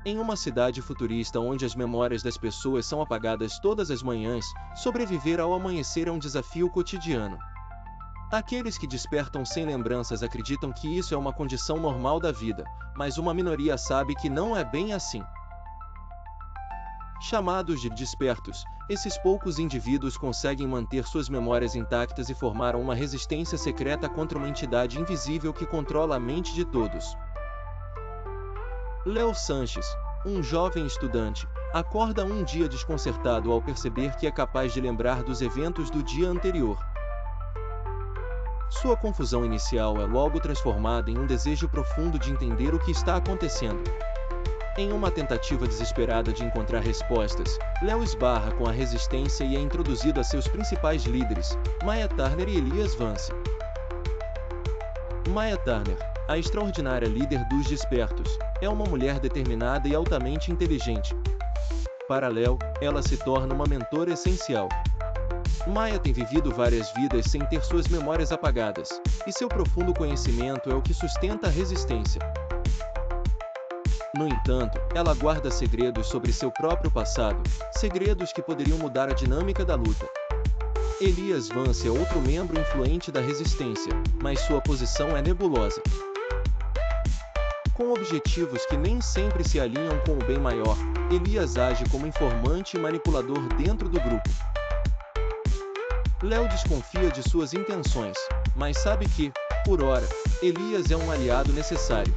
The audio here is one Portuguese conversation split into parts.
Em uma cidade futurista onde as memórias das pessoas são apagadas todas as manhãs, sobreviver ao amanhecer é um desafio cotidiano. Aqueles que despertam sem lembranças acreditam que isso é uma condição normal da vida, mas uma minoria sabe que não é bem assim. Chamados de despertos, esses poucos indivíduos conseguem manter suas memórias intactas e formaram uma resistência secreta contra uma entidade invisível que controla a mente de todos. Léo Sanches, um jovem estudante, acorda um dia desconcertado ao perceber que é capaz de lembrar dos eventos do dia anterior. Sua confusão inicial é logo transformada em um desejo profundo de entender o que está acontecendo. Em uma tentativa desesperada de encontrar respostas, Léo esbarra com a resistência e é introduzido a seus principais líderes, Maya Turner e Elias Vance. Maya Turner, a extraordinária líder dos despertos, é uma mulher determinada e altamente inteligente. Para Léo, ela se torna uma mentora essencial. Maya tem vivido várias vidas sem ter suas memórias apagadas, e seu profundo conhecimento é o que sustenta a resistência. No entanto, ela guarda segredos sobre seu próprio passado, segredos que poderiam mudar a dinâmica da luta. Elias Vance é outro membro influente da resistência, mas sua posição é nebulosa. Com objetivos que nem sempre se alinham com o bem maior, Elias age como informante e manipulador dentro do grupo. Léo desconfia de suas intenções, mas sabe que, por ora, Elias é um aliado necessário.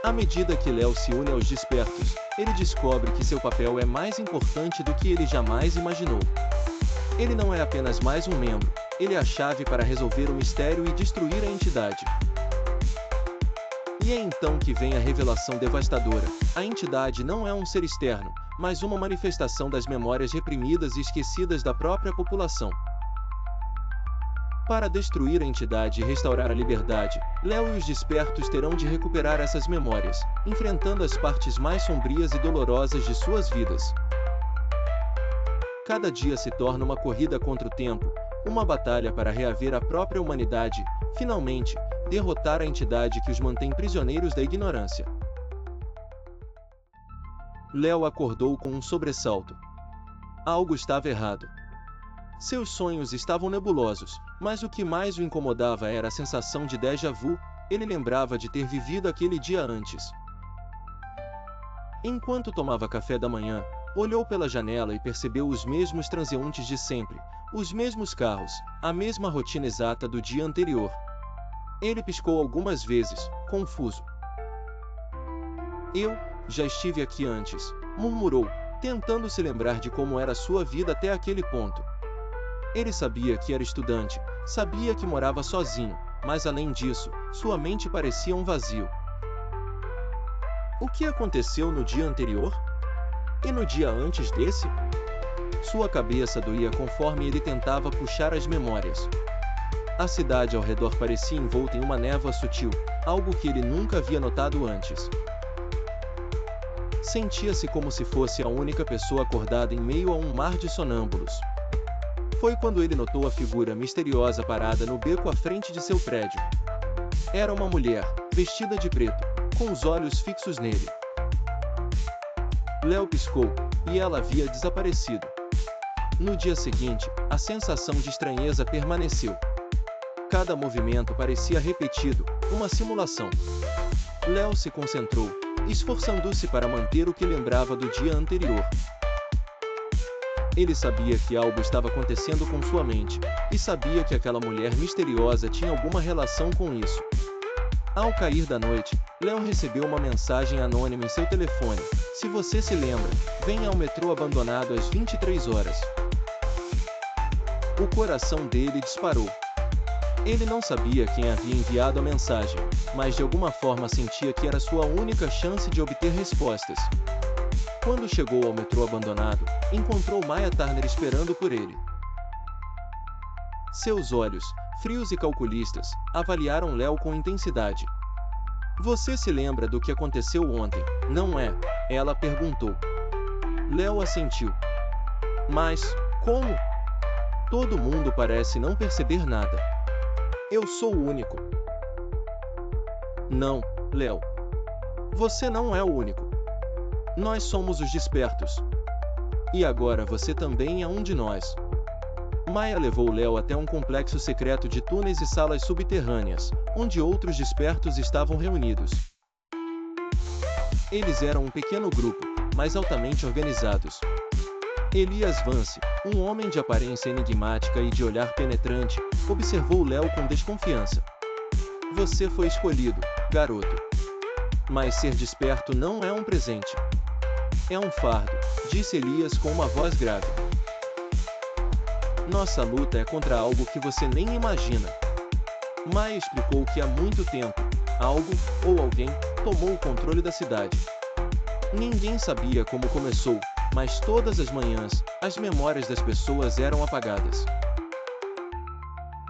À medida que Léo se une aos despertos, ele descobre que seu papel é mais importante do que ele jamais imaginou. Ele não é apenas mais um membro, ele é a chave para resolver o mistério e destruir a entidade. E é então que vem a revelação devastadora: a entidade não é um ser externo, mas uma manifestação das memórias reprimidas e esquecidas da própria população. Para destruir a entidade e restaurar a liberdade, Léo e os despertos terão de recuperar essas memórias, enfrentando as partes mais sombrias e dolorosas de suas vidas. Cada dia se torna uma corrida contra o tempo, uma batalha para reaver a própria humanidade, finalmente, derrotar a entidade que os mantém prisioneiros da ignorância. Léo acordou com um sobressalto. Algo estava errado. Seus sonhos estavam nebulosos, mas o que mais o incomodava era a sensação de déjà vu. Ele lembrava de ter vivido aquele dia antes. Enquanto tomava café da manhã, olhou pela janela e percebeu os mesmos transeuntes de sempre, os mesmos carros, a mesma rotina exata do dia anterior. Ele piscou algumas vezes, confuso. Eu já estive aqui antes, murmurou, tentando se lembrar de como era sua vida até aquele ponto. Ele sabia que era estudante, sabia que morava sozinho, mas além disso, sua mente parecia um vazio. O que aconteceu no dia anterior? E no dia antes desse? Sua cabeça doía conforme ele tentava puxar as memórias. A cidade ao redor parecia envolta em uma névoa sutil, algo que ele nunca havia notado antes. Sentia-se como se fosse a única pessoa acordada em meio a um mar de sonâmbulos. Foi quando ele notou a figura misteriosa parada no beco à frente de seu prédio. Era uma mulher, vestida de preto, com os olhos fixos nele. Léo piscou, e ela havia desaparecido. No dia seguinte, a sensação de estranheza permaneceu. Cada movimento parecia repetido, uma simulação. Léo se concentrou, esforçando-se para manter o que lembrava do dia anterior. Ele sabia que algo estava acontecendo com sua mente, e sabia que aquela mulher misteriosa tinha alguma relação com isso. Ao cair da noite, Léo recebeu uma mensagem anônima em seu telefone: "Se você se lembra, venha ao metrô abandonado às 23 horas." O coração dele disparou. Ele não sabia quem havia enviado a mensagem, mas de alguma forma sentia que era sua única chance de obter respostas. Quando chegou ao metrô abandonado, encontrou Maya Turner esperando por ele. Seus olhos, frios e calculistas, avaliaram Léo com intensidade. "Você se lembra do que aconteceu ontem, não é?" ela perguntou. Léo assentiu. "Mas, como? Todo mundo parece não perceber nada. Eu sou o único." "Não, Léo. Você não é o único. Nós somos os despertos. E agora você também é um de nós. Maya levou Léo até um complexo secreto de túneis e salas subterrâneas, onde outros despertos estavam reunidos. Eles eram um pequeno grupo, mas altamente organizados. Elias Vance, um homem de aparência enigmática e de olhar penetrante, observou Léo com desconfiança. Você foi escolhido, garoto. Mas ser desperto não é um presente. É um fardo, disse Elias com uma voz grave. Nossa luta é contra algo que você nem imagina. Maya explicou que há muito tempo, algo, ou alguém, tomou o controle da cidade. Ninguém sabia como começou, mas todas as manhãs, as memórias das pessoas eram apagadas.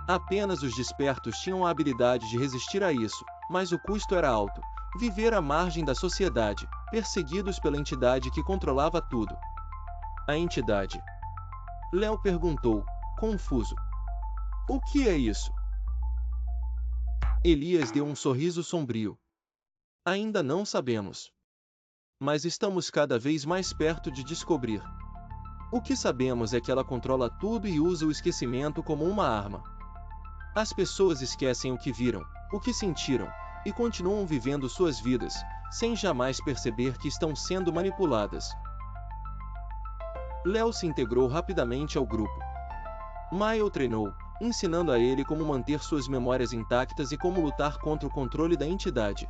Apenas os despertos tinham a habilidade de resistir a isso, mas o custo era alto. Viver à margem da sociedade, perseguidos pela entidade que controlava tudo. A entidade. Léo perguntou, confuso. O que é isso? Elias deu um sorriso sombrio. Ainda não sabemos. Mas estamos cada vez mais perto de descobrir. O que sabemos é que ela controla tudo e usa o esquecimento como uma arma. As pessoas esquecem o que viram, o que sentiram, e continuam vivendo suas vidas, sem jamais perceber que estão sendo manipuladas. Léo se integrou rapidamente ao grupo. Maya o treinou, ensinando a ele como manter suas memórias intactas e como lutar contra o controle da entidade.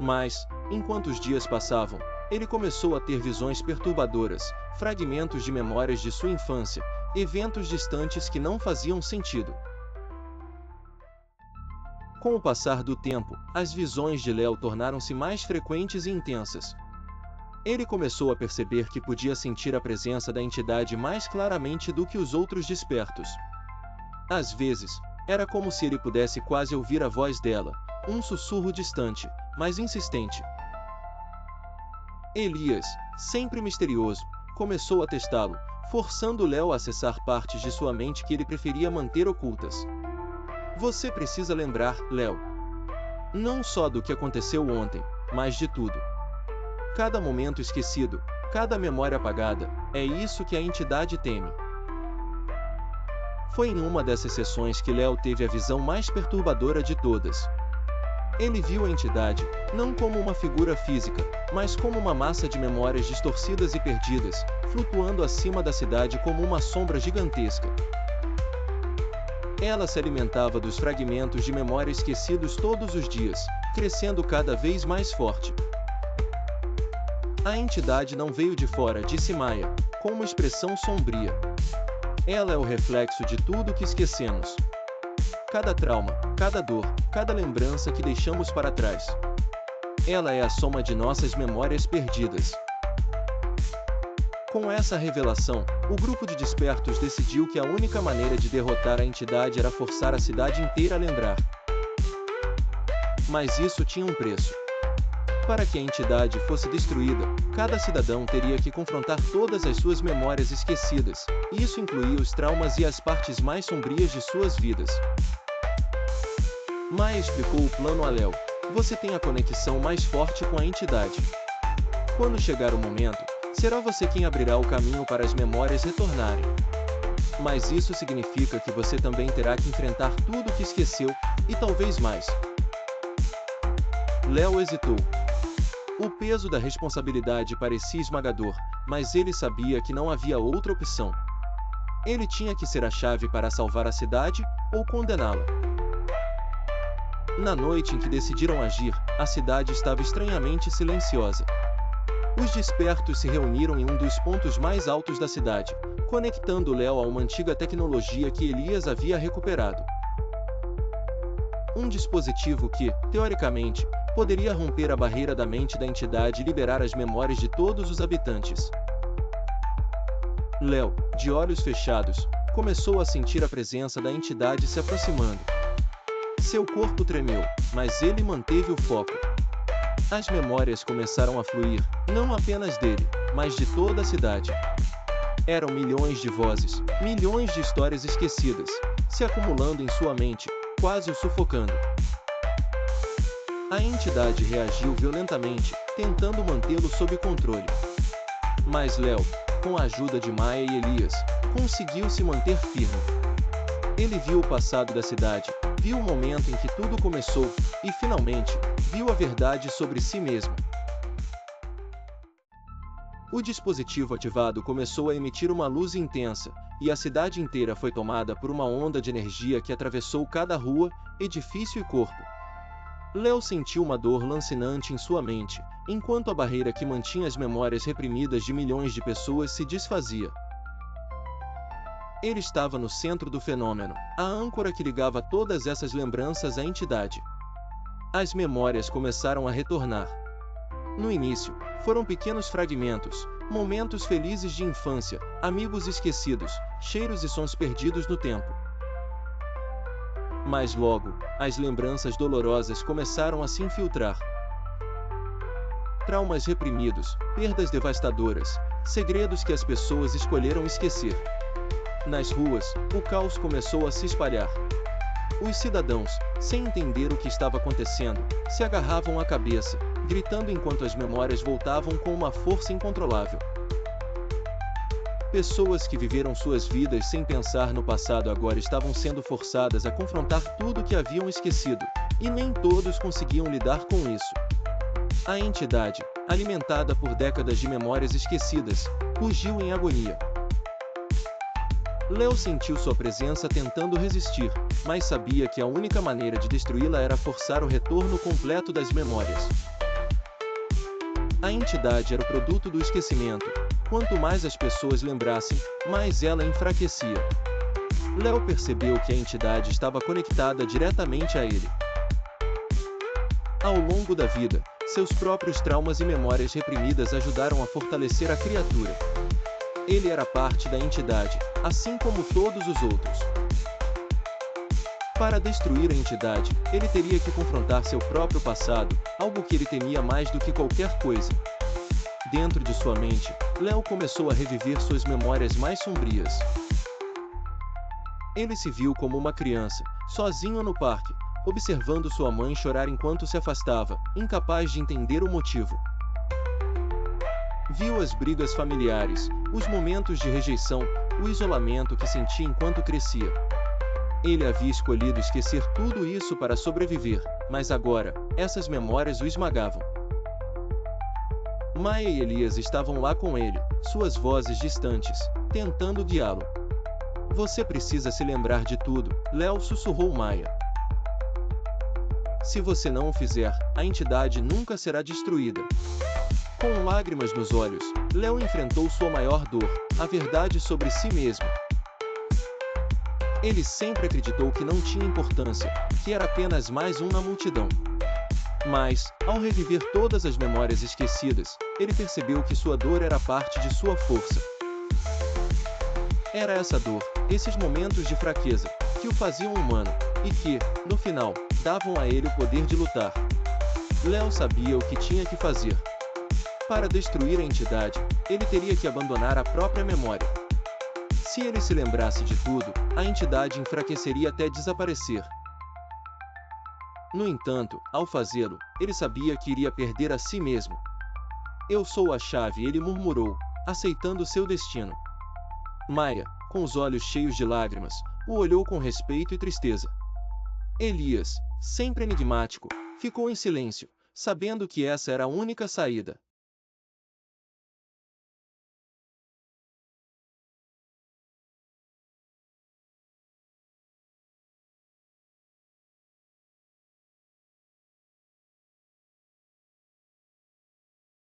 Mas, enquanto os dias passavam, ele começou a ter visões perturbadoras, fragmentos de memórias de sua infância, eventos distantes que não faziam sentido. Com o passar do tempo, as visões de Léo tornaram-se mais frequentes e intensas. Ele começou a perceber que podia sentir a presença da entidade mais claramente do que os outros despertos. Às vezes, era como se ele pudesse quase ouvir a voz dela, um sussurro distante, mas insistente. Elias, sempre misterioso, começou a testá-lo, forçando Léo a acessar partes de sua mente que ele preferia manter ocultas. Você precisa lembrar, Léo. Não só do que aconteceu ontem, mas de tudo. Cada momento esquecido, cada memória apagada, é isso que a entidade teme. Foi em uma dessas sessões que Léo teve a visão mais perturbadora de todas. Ele viu a entidade, não como uma figura física, mas como uma massa de memórias distorcidas e perdidas, flutuando acima da cidade como uma sombra gigantesca. Ela se alimentava dos fragmentos de memória esquecidos todos os dias, crescendo cada vez mais forte. A entidade não veio de fora, disse Maya, com uma expressão sombria. Ela é o reflexo de tudo que esquecemos. Cada trauma, cada dor, cada lembrança que deixamos para trás. Ela é a soma de nossas memórias perdidas. Com essa revelação, o grupo de despertos decidiu que a única maneira de derrotar a entidade era forçar a cidade inteira a lembrar. Mas isso tinha um preço. Para que a entidade fosse destruída, cada cidadão teria que confrontar todas as suas memórias esquecidas, e isso incluía os traumas e as partes mais sombrias de suas vidas. Maya explicou o plano a Léo. Você tem a conexão mais forte com a entidade. Quando chegar o momento, será você quem abrirá o caminho para as memórias retornarem. Mas isso significa que você também terá que enfrentar tudo o que esqueceu, e talvez mais. Léo hesitou. O peso da responsabilidade parecia esmagador, mas ele sabia que não havia outra opção. Ele tinha que ser a chave para salvar a cidade, ou condená-la. Na noite em que decidiram agir, a cidade estava estranhamente silenciosa. Os despertos se reuniram em um dos pontos mais altos da cidade, conectando Léo a uma antiga tecnologia que Elias havia recuperado. Um dispositivo que, teoricamente, poderia romper a barreira da mente da entidade e liberar as memórias de todos os habitantes. Léo, de olhos fechados, começou a sentir a presença da entidade se aproximando. Seu corpo tremeu, mas ele manteve o foco. As memórias começaram a fluir, não apenas dele, mas de toda a cidade. Eram milhões de vozes, milhões de histórias esquecidas, se acumulando em sua mente, quase o sufocando. A entidade reagiu violentamente, tentando mantê-lo sob controle. Mas Léo, com a ajuda de Maia e Elias, conseguiu se manter firme. Ele viu o passado da cidade, viu o momento em que tudo começou, e finalmente, viu a verdade sobre si mesmo. O dispositivo ativado começou a emitir uma luz intensa, e a cidade inteira foi tomada por uma onda de energia que atravessou cada rua, edifício e corpo. Léo sentiu uma dor lancinante em sua mente, enquanto a barreira que mantinha as memórias reprimidas de milhões de pessoas se desfazia. Ele estava no centro do fenômeno, a âncora que ligava todas essas lembranças à entidade. As memórias começaram a retornar. No início, foram pequenos fragmentos, momentos felizes de infância, amigos esquecidos, cheiros e sons perdidos no tempo. Mas logo, as lembranças dolorosas começaram a se infiltrar. Traumas reprimidos, perdas devastadoras, segredos que as pessoas escolheram esquecer. Nas ruas, o caos começou a se espalhar. Os cidadãos, sem entender o que estava acontecendo, se agarravam à cabeça, gritando enquanto as memórias voltavam com uma força incontrolável. Pessoas que viveram suas vidas sem pensar no passado agora estavam sendo forçadas a confrontar tudo o que haviam esquecido, e nem todos conseguiam lidar com isso. A entidade, alimentada por décadas de memórias esquecidas, rugiu em agonia. Léo sentiu sua presença tentando resistir, mas sabia que a única maneira de destruí-la era forçar o retorno completo das memórias. A entidade era o produto do esquecimento. Quanto mais as pessoas lembrassem, mais ela enfraquecia. Léo percebeu que a entidade estava conectada diretamente a ele. Ao longo da vida, seus próprios traumas e memórias reprimidas ajudaram a fortalecer a criatura. Ele era parte da entidade, assim como todos os outros. Para destruir a entidade, ele teria que confrontar seu próprio passado, algo que ele temia mais do que qualquer coisa. Dentro de sua mente, Léo começou a reviver suas memórias mais sombrias. Ele se viu como uma criança, sozinho no parque, observando sua mãe chorar enquanto se afastava, incapaz de entender o motivo. Viu as brigas familiares, os momentos de rejeição, o isolamento que sentia enquanto crescia. Ele havia escolhido esquecer tudo isso para sobreviver, mas agora, essas memórias o esmagavam. Maia e Elias estavam lá com ele, suas vozes distantes, tentando guiá-lo. Você precisa se lembrar de tudo, Léo sussurrou Maia. Se você não o fizer, a entidade nunca será destruída. Com lágrimas nos olhos, Léo enfrentou sua maior dor, a verdade sobre si mesmo. Ele sempre acreditou que não tinha importância, que era apenas mais um na multidão. Mas, ao reviver todas as memórias esquecidas, ele percebeu que sua dor era parte de sua força. Era essa dor, esses momentos de fraqueza, que o faziam humano, e que, no final, davam a ele o poder de lutar. Léo sabia o que tinha que fazer. Para destruir a entidade, ele teria que abandonar a própria memória. Se ele se lembrasse de tudo, a entidade enfraqueceria até desaparecer. No entanto, ao fazê-lo, ele sabia que iria perder a si mesmo. Eu sou a chave, ele murmurou, aceitando seu destino. Maia, com os olhos cheios de lágrimas, o olhou com respeito e tristeza. Elias, sempre enigmático, ficou em silêncio, sabendo que essa era a única saída.